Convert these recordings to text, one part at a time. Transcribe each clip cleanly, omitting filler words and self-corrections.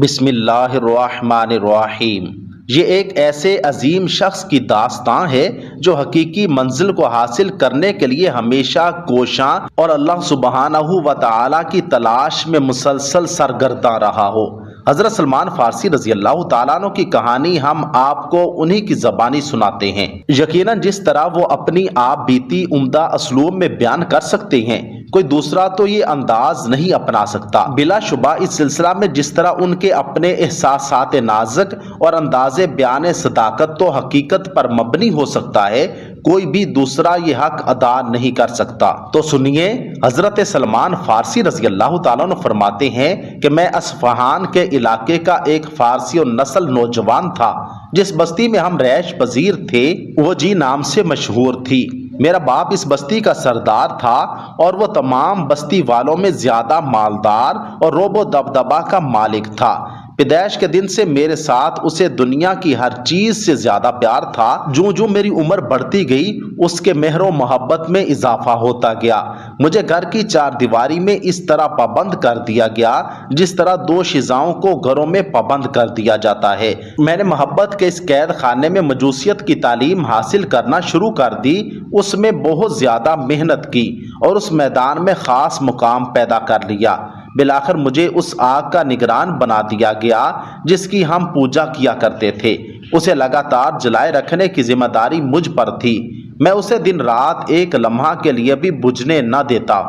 بسم اللہ الرحمن الرحیم۔ یہ ایک ایسے عظیم شخص کی داستان ہے جو حقیقی منزل کو حاصل کرنے کے لیے ہمیشہ کوشاں اور اللہ سبحانہ و تعالی کی تلاش میں مسلسل سرگرداں رہا ہو۔ حضرت سلمان فارسی رضی اللہ تعالیٰ عنہ کی کہانی ہم آپ کو انہی کی زبانی سناتے ہیں۔ یقیناً جس طرح وہ اپنی آپ بیتی عمدہ اسلوب میں بیان کر سکتے ہیں، کوئی دوسرا تو یہ انداز نہیں اپنا سکتا۔ بلا شبہ اس سلسلہ میں جس طرح ان کے اپنے احساسات نازک اور انداز بیان صداقت تو حقیقت پر مبنی ہو سکتا ہے، کوئی بھی دوسرا یہ حق ادا نہیں کر سکتا۔ تو سنیے، حضرت سلمان فارسی رضی اللہ تعالیٰ عنہ فرماتے ہیں کہ میں اصفہان کے علاقے کا ایک فارسی النسل نوجوان تھا جس بستی میں ہم رہائش پذیر تھے، وہ جی نام سے مشہور تھی۔ میرا باپ اس بستی کا سردار تھا اور وہ تمام بستی والوں میں زیادہ مالدار اور روب و دبدبہ کا مالک تھا۔ پیدائش کے دن سے میرے ساتھ اسے دنیا کی ہر چیز سے زیادہ پیار تھا۔ جو میری عمر بڑھتی گئی اس کے مہر و محبت میں اضافہ ہوتا گیا۔ مجھے گھر کی چار دیواری میں اس طرح پابند کر دیا گیا جس طرح دو شیزاؤں کو گھروں میں پابند کر دیا جاتا ہے۔ میں نے محبت کے اس قید خانے میں مجوسیت کی تعلیم حاصل کرنا شروع کر دی، اس میں بہت زیادہ محنت کی اور اس میدان میں خاص مقام پیدا کر لیا۔ بالآخر مجھے اس آگ کا نگران بنا دیا گیا جس کی ہم پوجا کیا کرتے تھے۔ اسے لگاتار جلائے رکھنے کی ذمہ داری مجھ پر تھی۔ میں اسے دن رات ایک لمحہ کے لیے بھی بجھنے نہ دیتا۔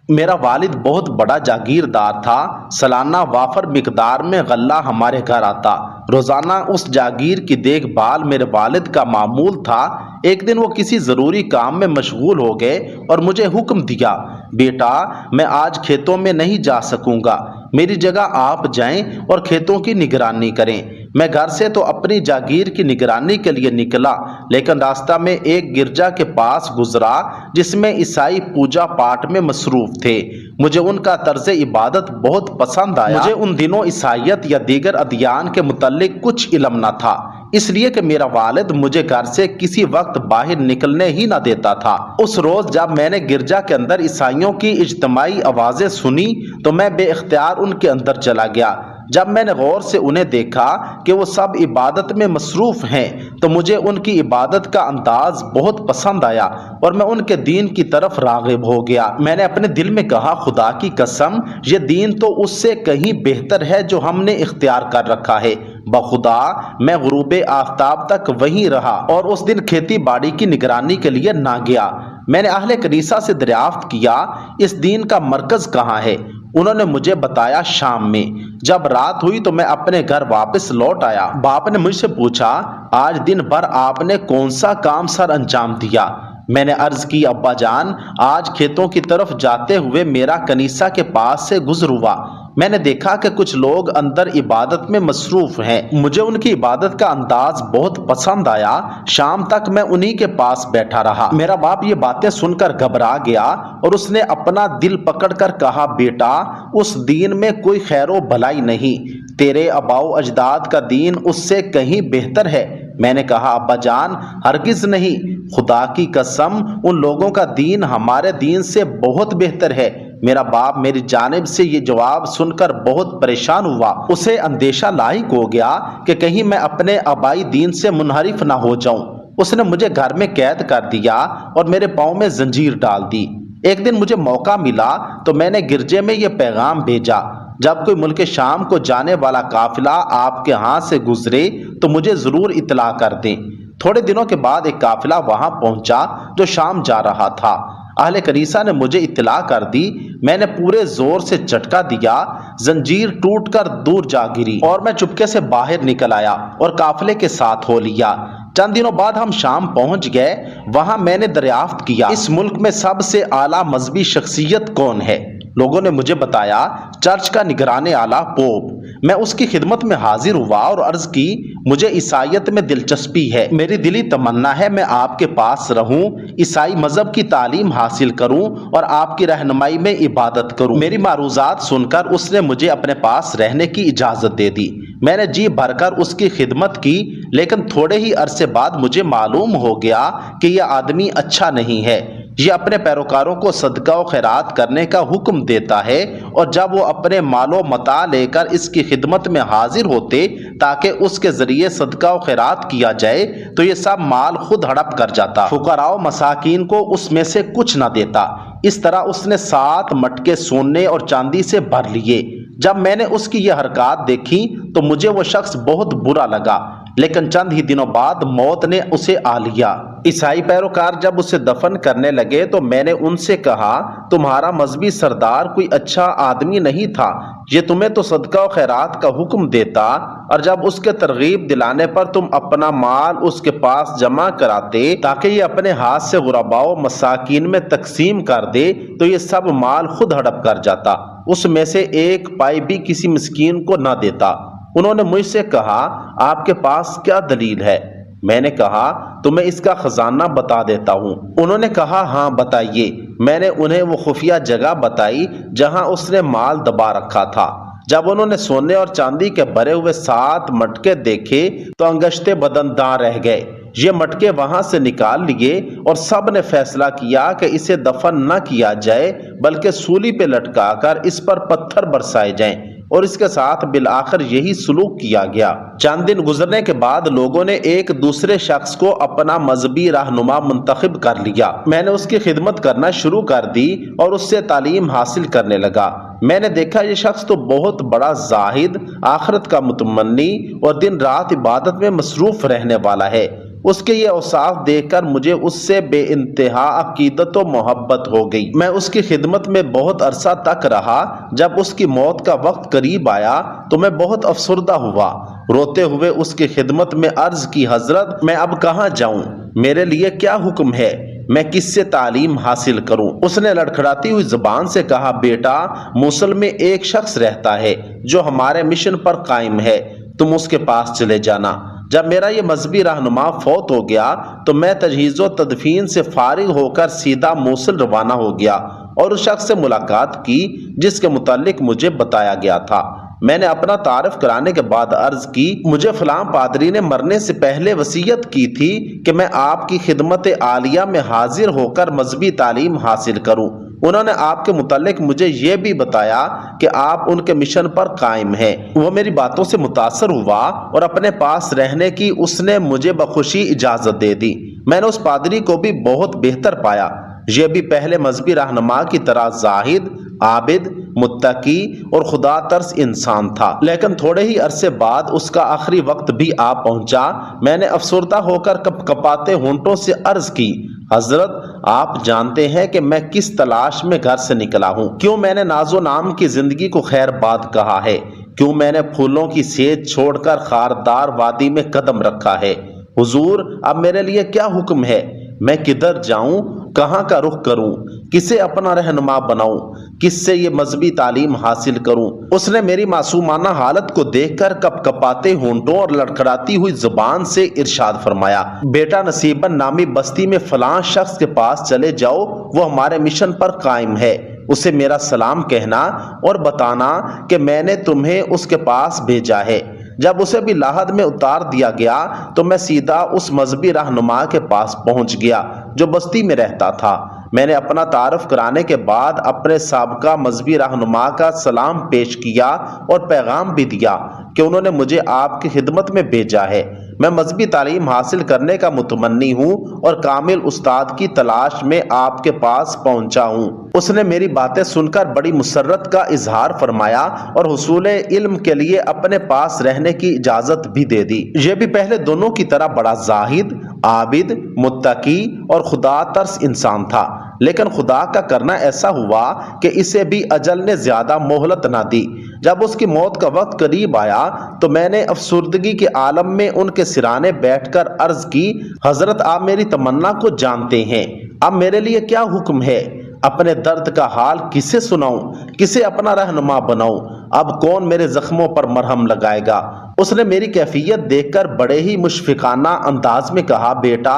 میرا والد بہت بڑا جاگیردار تھا۔ سالانہ وافر مقدار میں غلہ ہمارے گھر آتا۔ روزانہ اس جاگیر کی دیکھ بھال میرے والد کا معمول تھا۔ ایک دن وہ کسی ضروری کام میں مشغول ہو گئے اور مجھے حکم دیا، بیٹا میں آج کھیتوں میں نہیں جا سکوں گا، میری جگہ آپ جائیں اور کھیتوں کی نگرانی کریں۔ میں گھر سے تو اپنی جاگیر کی نگرانی کے لیے نکلا، لیکن راستہ میں ایک گرجا کے پاس گزرا جس میں عیسائی پوجا پاٹ میں مصروف تھے۔ مجھے ان کا طرز عبادت بہت پسند آیا۔ مجھے ان دنوں عیسائیت یا دیگر ادیان کے متعلق کچھ علم نہ تھا، اس لیے کہ میرا والد مجھے گھر سے کسی وقت باہر نکلنے ہی نہ دیتا تھا۔ اس روز جب میں نے گرجا کے اندر عیسائیوں کی اجتماعی آوازیں سنی تو میں بے اختیار ان کے اندر چلا گیا۔ جب میں نے غور سے انہیں دیکھا کہ وہ سب عبادت میں مصروف ہیں تو مجھے ان کی عبادت کا انداز بہت پسند آیا اور میں ان کے دین کی طرف راغب ہو گیا۔ میں نے اپنے دل میں کہا، خدا کی قسم یہ دین تو اس سے کہیں بہتر ہے جو ہم نے اختیار کر رکھا ہے۔ بخدا میں غروب آفتاب تک وہیں رہا اور اس دن کھیتی باڑی کی نگرانی کے لیے نہ گیا۔ میں نے اہل کنیسہ سے دریافت کیا، اس دین کا مرکز کہاں ہے؟ انہوں نے مجھے بتایا، شام میں۔ جب رات ہوئی تو میں اپنے گھر واپس لوٹ آیا۔ باپ نے مجھ سے پوچھا، آج دن بھر آپ نے کون سا کام سر انجام دیا؟ میں نے عرض کی، ابا جان آج کھیتوں کی طرف جاتے ہوئے میرا کنیسہ کے پاس سے گزر ہوا، میں نے دیکھا کہ کچھ لوگ اندر عبادت میں مصروف ہیں۔ مجھے ان کی عبادت کا انداز بہت پسند آیا۔ شام تک میں انہی کے پاس بیٹھا رہا۔ میرا باپ یہ باتیں سن کر گھبرا گیا اور اس نے اپنا دل پکڑ کر کہا، بیٹا اس دین میں کوئی خیر و بھلائی نہیں، تیرے آباؤ اجداد کا دین اس سے کہیں بہتر ہے۔ میں نے کہا، ابا جان ہرگز نہیں، خدا کی قسم ان لوگوں کا دین ہمارے دین سے بہت بہتر ہے۔ میرا باپ میری جانب سے یہ جواب سن کر بہت پریشان ہوا۔ اسے اندیشہ لاحق ہو گیا کہ کہیں میں اپنے آبائی دین سے منحرف نہ ہو جاؤں۔ اس نے مجھے گھر میں قید کر دیا اور میرے پاؤں میں زنجیر ڈال دی۔ ایک دن مجھے موقع ملا تو میں نے گرجے میں یہ پیغام بھیجا، جب کوئی ملک شام کو جانے والا قافلہ آپ کے ہاں سے گزرے تو مجھے ضرور اطلاع کر دیں۔ تھوڑے دنوں کے بعد ایک قافلہ وہاں پہنچا جو شام جا رہا تھا۔ اہل کنیسہ نے مجھے اطلاع کر دی۔ میں نے پورے زور سے جھٹکا دیا، زنجیر ٹوٹ کر دور جا گری اور میں چپکے سے باہر نکل آیا اور قافلے کے ساتھ ہو لیا۔ چند دنوں بعد ہم شام پہنچ گئے۔ وہاں میں نے دریافت کیا، اس ملک میں سب سے اعلیٰ مذہبی شخصیت کون ہے؟ لوگوں نے مجھے بتایا، چرچ کا نگران اعلیٰ پوپ۔ میں اس کی خدمت میں حاضر ہوا اور عرض کی، مجھے عیسائیت میں دلچسپی ہے، میری دلی تمنا ہے میں آپ کے پاس رہوں، عیسائی مذہب کی تعلیم حاصل کروں اور آپ کی رہنمائی میں عبادت کروں۔ میری معروضات سن کر اس نے مجھے اپنے پاس رہنے کی اجازت دے دی۔ میں نے جی بھر کر اس کی خدمت کی، لیکن تھوڑے ہی عرصے بعد مجھے معلوم ہو گیا کہ یہ آدمی اچھا نہیں ہے۔ یہ اپنے پیروکاروں کو صدقہ و خیرات کرنے کا حکم دیتا ہے، اور جب وہ اپنے مال و متاع لے کر اس کی خدمت میں حاضر ہوتے تاکہ اس کے ذریعے صدقہ و خیرات کیا جائے تو یہ سب مال خود ہڑپ کر جاتا، فقراء و مساکین کو اس میں سے کچھ نہ دیتا۔ اس طرح اس نے 7 مٹکے سونے اور چاندی سے بھر لیے۔ جب میں نے اس کی یہ حرکات دیکھی تو مجھے وہ شخص بہت برا لگا، لیکن چند ہی دنوں بعد موت نے اسے آ لیا۔ عیسائی پیروکار جب اسے دفن کرنے لگے تو میں نے ان سے کہا، تمہارا مذہبی سردار کوئی اچھا آدمی نہیں تھا، یہ تمہیں تو صدقہ و خیرات کا حکم دیتا، اور جب اس کے ترغیب دلانے پر تم اپنا مال اس کے پاس جمع کراتے تاکہ یہ اپنے ہاتھ سے غرباء و مساکین میں تقسیم کر دے تو یہ سب مال خود ہڑپ کر جاتا، اس میں سے ایک پائی بھی کسی مسکین کو نہ دیتا۔ انہوں نے مجھ سے کہا، آپ کے پاس کیا دلیل ہے؟ میں نے کہا، تمہیں اس کا خزانہ بتا دیتا ہوں۔ انہوں نے کہا، ہاں بتائیے۔ میں نے انہیں وہ خفیہ جگہ بتائی جہاں اس نے مال دبا رکھا تھا۔ جب انہوں نے سونے اور چاندی کے بھرے ہوئے 7 مٹکے دیکھے تو انگشتے بدن داں رہ گئے۔ یہ مٹکے وہاں سے نکال لیے اور سب نے فیصلہ کیا کہ اسے دفن نہ کیا جائے بلکہ سولی پہ لٹکا کر اس پر پتھر برسائے جائیں، اور اس کے ساتھ بالآخر یہی سلوک کیا گیا۔ چند دن گزرنے کے بعد لوگوں نے ایک دوسرے شخص کو اپنا مذہبی رہنما منتخب کر لیا۔ میں نے اس کی خدمت کرنا شروع کر دی اور اس سے تعلیم حاصل کرنے لگا۔ میں نے دیکھا یہ شخص تو بہت بڑا زاہد، آخرت کا متمنی اور دن رات عبادت میں مصروف رہنے والا ہے۔ اس کے یہ اوصاف دیکھ کر مجھے اس سے بے انتہا عقیدت و محبت ہو گئی۔ میں اس کی خدمت میں بہت عرصہ تک رہا۔ جب اس کی موت کا وقت قریب آیا تو میں بہت افسردہ ہوا۔ روتے ہوئے اس کی خدمت میں عرض کی، حضرت میں اب کہاں جاؤں؟ میرے لیے کیا حکم ہے؟ میں کس سے تعلیم حاصل کروں؟ اس نے لڑکھڑاتی ہوئی زبان سے کہا، بیٹا، موصل میں ایک شخص رہتا ہے جو ہمارے مشن پر قائم ہے، تم اس کے پاس چلے جانا۔ جب میرا یہ مذہبی رہنما فوت ہو گیا تو میں تجہیز و تدفین سے فارغ ہو کر سیدھا موصل روانہ ہو گیا اور اس شخص سے ملاقات کی جس کے متعلق مجھے بتایا گیا تھا۔ میں نے اپنا تعارف کرانے کے بعد عرض کی، مجھے فلاں پادری نے مرنے سے پہلے وصیت کی تھی کہ میں آپ کی خدمت عالیہ میں حاضر ہو کر مذہبی تعلیم حاصل کروں۔ انہوں نے آپ کے متعلق مجھے یہ بھی بتایا کہ آپ ان کے مشن پر قائم ہیں۔ وہ میری باتوں سے متاثر ہوا اور اپنے پاس رہنے کی اس نے مجھے بخوشی اجازت دے دی۔ میں نے اس پادری کو بھی بہت بہتر پایا۔ یہ بھی پہلے مذہبی رہنما کی طرح زاہد، عابد، متقی اور خدا ترس انسان تھا، لیکن تھوڑے ہی عرصے بعد اس کا آخری وقت بھی آ پہنچا۔ میں نے افسردہ ہو کر کپ کپاتے ہونٹوں سے عرض کی، حضرت آپ جانتے ہیں کہ میں کس تلاش میں گھر سے نکلا ہوں، کیوں میں نے ناز و نام کی زندگی کو خیر باد کہا ہے، کیوں میں نے پھولوں کی سیج چھوڑ کر خاردار وادی میں قدم رکھا ہے۔ حضور اب میرے لیے کیا حکم ہے؟ میں کدھر جاؤں؟ کہاں کا رخ کروں؟ کسے اپنا رہنما بناؤں؟ کس سے یہ مذہبی تعلیم حاصل کروں؟ اس نے میری معصومانہ حالت کو دیکھ کر کپ کپاتے ہونٹوں اور لڑکھڑاتی ہوئی زبان سے ارشاد فرمایا، بیٹا، نصیبن نامی بستی میں فلاں شخص کے پاس چلے جاؤ، وہ ہمارے مشن پر قائم ہے، اسے میرا سلام کہنا اور بتانا کہ میں نے تمہیں اس کے پاس بھیجا ہے۔ جب اسے بھی لاحد میں اتار دیا گیا تو میں سیدھا اس مذہبی رہنما کے پاس پہنچ گیا جو بستی میں رہتا تھا۔ میں نے اپنا تعارف کرانے کے بعد اپنے سابقہ مذہبی رہنما کا سلام پیش کیا اور پیغام بھی دیا کہ انہوں نے مجھے آپ کی خدمت میں بھیجا ہے۔ میں مذہبی تعلیم حاصل کرنے کا متمنی ہوں اور کامل استاد کی تلاش میں آپ کے پاس پہنچا ہوں۔ اس نے میری باتیں سن کر بڑی مسرت کا اظہار فرمایا اور حصول علم کے لیے اپنے پاس رہنے کی اجازت بھی دے دی۔ یہ بھی پہلے دونوں کی طرح بڑا زاہد، عابد، متقی اور خدا ترس انسان تھا، لیکن خدا کا کرنا ایسا ہوا کہ اسے بھی اجل نے زیادہ مہلت نہ دی۔ جب اس کی موت کا وقت قریب آیا تو میں نے افسردگی کے عالم میں ان کے سرانے بیٹھ کر عرض کی، حضرت آپ میری تمنا کو جانتے ہیں، اب میرے لیے کیا حکم ہے؟ اپنے درد کا حال کسے سناؤں؟ کسے اپنا رہنما بناؤں؟ اب کون میرے زخموں پر مرہم لگائے گا؟ اس نے میری کیفیت دیکھ کر بڑے ہی مشفقانہ انداز میں کہا، بیٹا،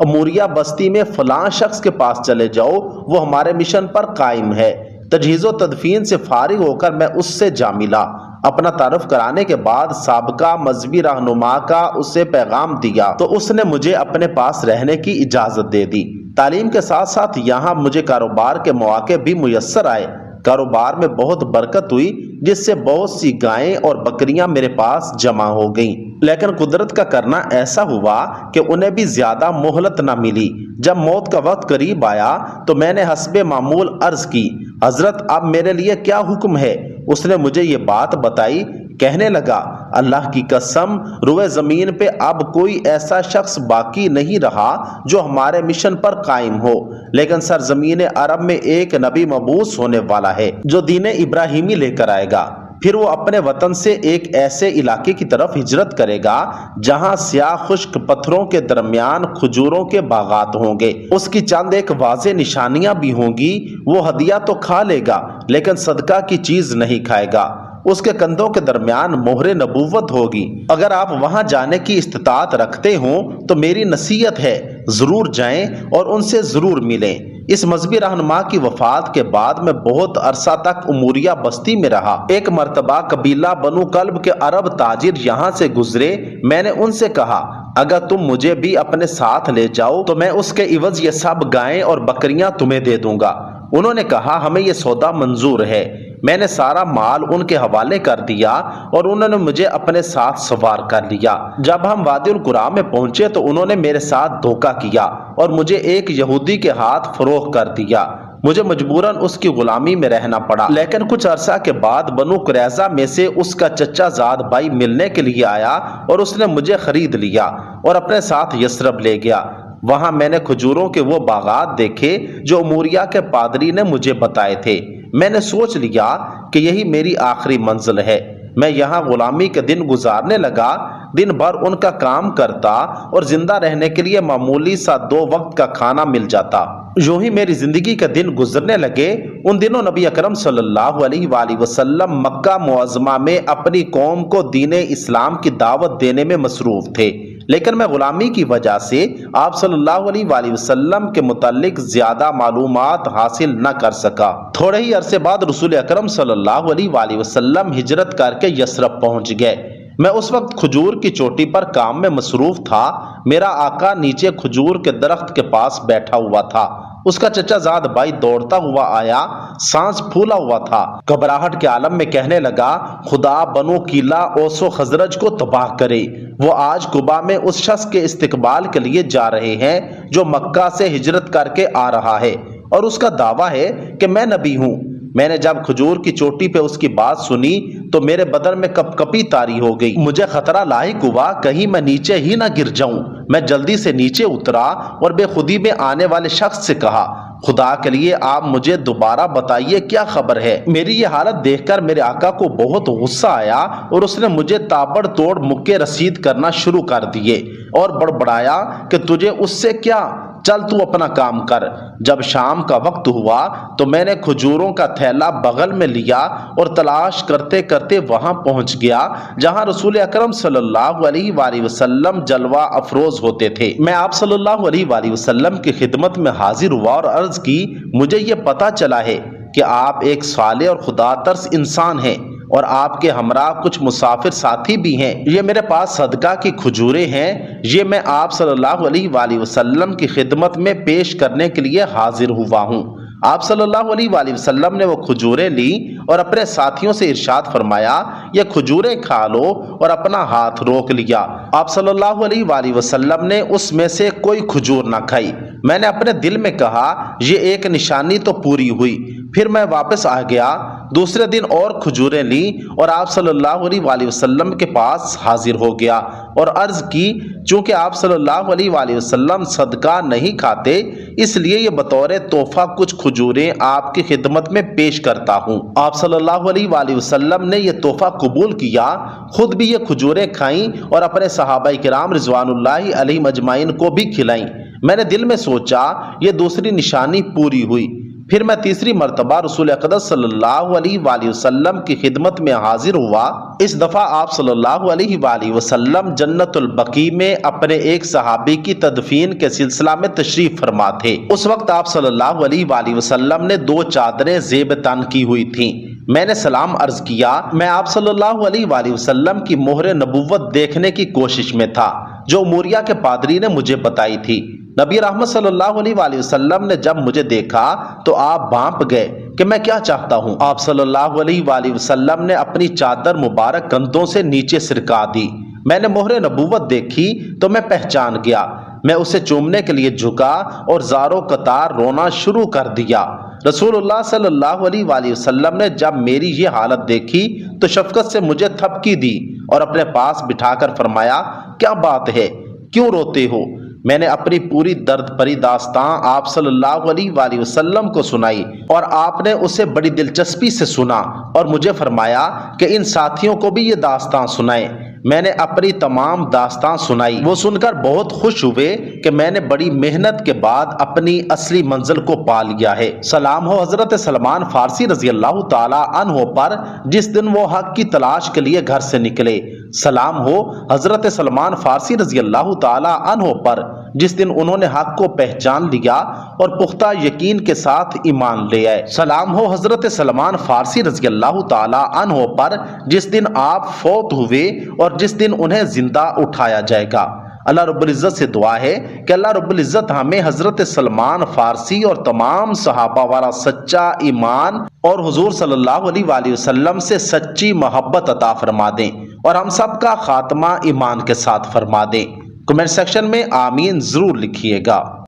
اموریہ بستی میں فلاں شخص کے پاس چلے جاؤ، وہ ہمارے مشن پر قائم ہے۔ تجہیز و تدفین سے فارغ ہو کر میں اس سے جا ملا۔ اپنا تعارف کرانے کے بعد سابقہ مذہبی رہنما کا اسے پیغام دیا تو اس نے مجھے اپنے پاس رہنے کی اجازت دے دی۔ تعلیم کے ساتھ ساتھ یہاں مجھے کاروبار کے مواقع بھی میسر آئے۔ کاروبار میں بہت برکت ہوئی، جس سے بہت سی گائیں اور بکریاں میرے پاس جمع ہو گئیں۔ لیکن قدرت کا کرنا ایسا ہوا کہ انہیں بھی زیادہ مہلت نہ ملی۔ جب موت کا وقت قریب آیا تو میں نے حسب معمول عرض کی، حضرت اب میرے لیے کیا حکم ہے؟ اس نے مجھے یہ بات بتائی۔ کہنے لگا، اللہ کی قسم، روئے زمین پہ اب کوئی ایسا شخص باقی نہیں رہا جو ہمارے مشن پر قائم ہو، لیکن سرزمین عرب میں ایک نبی مبعوث ہونے والا ہے جو دین ابراہیمی لے کر آئے گا۔ پھر وہ اپنے وطن سے ایک ایسے علاقے کی طرف ہجرت کرے گا جہاں سیاہ خشک پتھروں کے درمیان کھجوروں کے باغات ہوں گے۔ اس کی چند ایک واضح نشانیاں بھی ہوں گی۔ وہ ہدیہ تو کھا لے گا لیکن صدقہ کی چیز نہیں کھائے گا۔ اس کے کندھوں کے درمیان مہر نبوت ہوگی۔ اگر آپ وہاں جانے کی استطاعت رکھتے ہوں تو میری نصیحت ہے، ضرور جائیں اور ان سے ضرور ملیں۔ اس مذہبی رہنما کی وفات کے بعد میں بہت عرصہ تک اموریہ بستی میں رہا۔ ایک مرتبہ قبیلہ بنو کلب کے عرب تاجر یہاں سے گزرے۔ میں نے ان سے کہا، اگر تم مجھے بھی اپنے ساتھ لے جاؤ تو میں اس کے عوض یہ سب گائیں اور بکریاں تمہیں دے دوں گا۔ انہوں نے کہا، ہمیں یہ سودا منظور ہے۔ میں نے سارا مال ان کے حوالے کر دیا اور انہوں نے مجھے اپنے ساتھ سوار کر لیا۔ جب ہم وادی القرا میں پہنچے تو انہوں نے میرے ساتھ دھوکہ کیا اور مجھے ایک یہودی کے ہاتھ فروخت کر دیا۔ مجھے مجبوراً اس کی غلامی میں رہنا پڑا، لیکن کچھ عرصہ کے بعد بنو قریظہ میں سے اس کا چچا زاد بھائی ملنے کے لیے آیا اور اس نے مجھے خرید لیا اور اپنے ساتھ یثرب لے گیا۔ وہاں میں نے کھجوروں کے وہ باغات دیکھے جو اموریہ کے پادری نے مجھے بتائے تھے۔ میں نے سوچ لیا کہ یہی میری آخری منزل ہے۔ میں یہاں غلامی کے دن گزارنے لگا، دن بھر ان کا کام کرتا اور زندہ رہنے کے لیے معمولی سا 2 وقت کا کھانا مل جاتا۔ یوں ہی میری زندگی کے دن گزرنے لگے۔ ان دنوں نبی اکرم صلی اللہ علیہ وآلہ وسلم مکہ معظمہ میں اپنی قوم کو دین اسلام کی دعوت دینے میں مصروف تھے، لیکن میں غلامی کی وجہ سے آپ صلی اللہ علیہ وآلہ وسلم کے متعلق زیادہ معلومات حاصل نہ کر سکا۔ تھوڑے ہی عرصے بعد رسول اکرم صلی اللہ علیہ وآلہ وسلم ہجرت کر کے یثرب پہنچ گئے۔ میں اس وقت کھجور کی چوٹی پر کام میں مصروف تھا۔ میرا آقا نیچے کھجور کے درخت کے پاس بیٹھا ہوا تھا۔ اس کا چچا زاد بھائی دوڑتا ہوا آیا، سانس پھولا ہوا تھا، گھبراہٹ کے عالم میں کہنے لگا، خدا بنو کیلا اوس و خزرج کو تباہ کرے۔ وہ آج قبا میں اس شخص کے استقبال کے لیے جا رہے ہیں جو مکہ سے ہجرت کر کے آ رہا ہے اور اس کا دعویٰ ہے کہ میں نبی ہوں۔ میں نے جب کھجور کی چوٹی پہ اس کی بات سنی تو میرے بدن میں کپ کپی طاری ہو گئی۔ مجھے خطرہ لاحق ہوا کہیں میں نیچے ہی نہ گر جاؤں۔ میں جلدی سے نیچے اترا اور بے خودی میں آنے والے شخص سے کہا، خدا کے لیے آپ مجھے دوبارہ بتائیے کیا خبر ہے۔ میری یہ حالت دیکھ کر میرے آقا کو بہت غصہ آیا اور اس نے مجھے تابڑ توڑ مکے رسید کرنا شروع کر دیے اور بڑبڑایا کہ تجھے اس سے کیا، چل تو اپنا کام کر۔ جب شام کا وقت ہوا تو میں نے کھجوروں کا تھیلا بغل میں لیا اور تلاش کرتے کرتے وہاں پہنچ گیا جہاں رسول اکرم صلی اللہ علیہ وآلہ وسلم جلوہ افروز ہوتے تھے۔ میں آپ صلی اللہ علیہ وآلہ وسلم کی خدمت میں حاضر ہوا اور عرض کی، مجھے یہ پتہ چلا ہے کہ آپ ایک صالح اور خدا ترس انسان ہیں اور آپ کے ہمراہ کچھ مسافر ساتھی بھی ہیں۔ یہ میرے پاس صدقہ کی کھجوریں ہیں، یہ میں آپ صلی اللہ علیہ وآلہ وسلم کی خدمت میں پیش کرنے کے لیے حاضر ہوا ہوں۔ آپ صلی اللہ علیہ وآلہ وسلم نے وہ کھجوریں لی اور اپنے ساتھیوں سے ارشاد فرمایا، یہ کھجوریں کھا لو، اور اپنا ہاتھ روک لیا۔ آپ صلی اللہ علیہ وآلہ وسلم نے اس میں سے کوئی کھجور نہ کھائی۔ میں نے اپنے دل میں کہا، یہ ایک نشانی تو پوری ہوئی۔ پھر میں واپس آ گیا، دوسرے دن اور کھجوریں لی اور آپ صلی اللہ علیہ وآلہ وسلم کے پاس حاضر ہو گیا اور عرض کی، چونکہ آپ صلی اللہ علیہ وآلہ وسلم صدقہ نہیں کھاتے، اس لیے یہ بطور تحفہ کچھ کھجوریں آپ کی خدمت میں پیش کرتا ہوں۔ آپ صلی اللہ علیہ وآلہ وسلم نے یہ تحفہ قبول کیا، خود بھی یہ کھجوریں کھائیں اور اپنے صحابہ کرام رضوان اللہ علیہم اجمعین کو بھی کھلائیں۔ میں نے دل میں سوچا، یہ دوسری نشانی پوری ہوئی۔ پھر میں تیسری مرتبہ رسول اقدس صلی اللہ علیہ وآلہ وسلم کی خدمت میں حاضر ہوا۔ اس دفعہ آپ صلی اللہ علیہ وآلہ وسلم جنت البقیع میں اپنے ایک صحابی کی تدفین کے سلسلہ میں تشریف فرما تھے۔ اس وقت آپ صلی اللہ علیہ وآلہ وسلم نے 2 چادریں زیب تن کی ہوئی تھیں۔ میں نے سلام عرض کیا۔ میں آپ صلی اللہ علیہ وآلہ وسلم کی مہر نبوت دیکھنے کی کوشش میں تھا۔ جو موریہ کے پادری نے مجھے بتائی تھی۔ نبی رحمت صلی اللہ علیہ وآلہ وسلم نے جب مجھے دیکھا تو آپ بھانپ گئے کہ میں کیا چاہتا ہوں۔ آپ صلی اللہ علیہ وآلہ وسلم نے اپنی چادر مبارک کندھوں سے نیچے سرکا دی۔ میں نے مہر نبوت دیکھی تو میں پہچان گیا۔ میں اسے چومنے کے لیے جھکا اور زاروں قطار رونا شروع کر دیا۔ رسول اللہ صلی اللہ علیہ وآلہ وسلم نے جب میری یہ حالت دیکھی تو شفقت سے مجھے تھپکی دی اور اپنے پاس بٹھا کر فرمایا، کیا بات ہے، کیوں روتے ہو؟ میں نے اپنی پوری درد بھری داستان آپ صلی اللہ علیہ وآلہ وسلم کو سنائی اور آپ نے اسے بڑی دلچسپی سے سنا اور مجھے فرمایا کہ ان ساتھیوں کو بھی یہ داستان سنائیں۔ میں نے اپنی تمام داستان سنائی۔ وہ سن کر بہت خوش ہوئے کہ میں نے بڑی محنت کے بعد اپنی اصلی منزل کو پا لیا ہے۔ سلام ہو حضرت سلمان فارسی رضی اللہ تعالی عنہ پر جس دن وہ حق کی تلاش کے لیے گھر سے نکلے۔ سلام ہو حضرت سلمان فارسی رضی اللہ تعالی عنہ پر جس دن انہوں نے حق کو پہچان لیا اور پختہ یقین کے ساتھ ایمان لے آئے۔ سلام ہو حضرت سلمان فارسی رضی اللہ تعالی عنہ پر جس دن آپ فوت ہوئے اور جس دن انہیں زندہ اٹھایا جائے گا۔ اللہ رب العزت سے دعا ہے کہ اللہ رب العزت ہمیں حضرت سلمان فارسی اور تمام صحابہ والا سچا ایمان اور حضور صلی اللہ علیہ وآلہ وسلم سے سچی محبت عطا فرما دیں اور ہم سب کا خاتمہ ایمان کے ساتھ فرما دیں۔ کمنٹ سیکشن میں آمین ضرور لکھیے گا۔